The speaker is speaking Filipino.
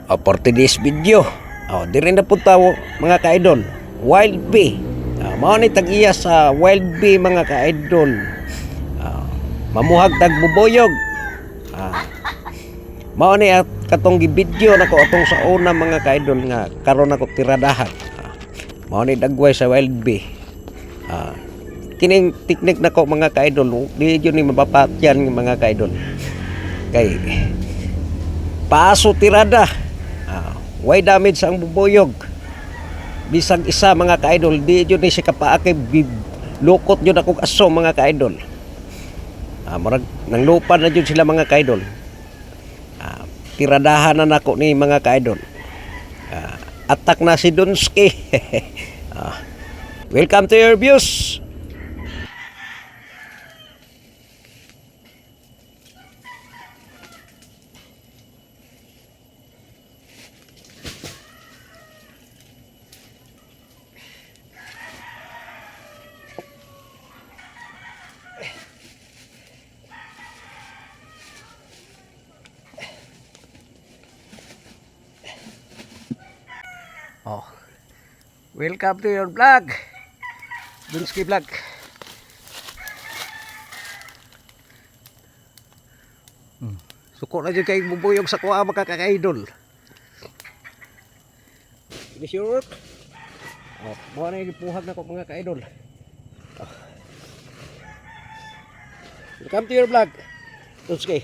For today's video, di rin na po tayo mga ka-idol, wild bee. Mao ni tag-iya sa wild bee mga ka-idol. Mamuhag tagbuboyog. Mao ni at katong gi-video nako atong sa una mga ka-idol nga karon ako tiradahan. Mao ni dagway sa wild bee. Kining teknik nako mga ka-idol, di yun ni mapapatyan mga ka-idol. Kay paso tirada. Way damage ang bubuyog. Bisag isa mga ka-idol, di yun ni siya kapaakay, lukot yun akong aso mga ka-idol. Marag nang lupa na yun sila mga ka-idol. Tiradahan na nako ni mga ka-idol. Attack na si Dunsky. Welcome to your views. Welcome to your vlog, Dunsky Vlog. Suko na dyan kayo bubuyog sa kuha mga kaka-idol. Finish your work. Mga na yung puhag na ko mga ka-idol. Welcome to your vlog, Dunsky.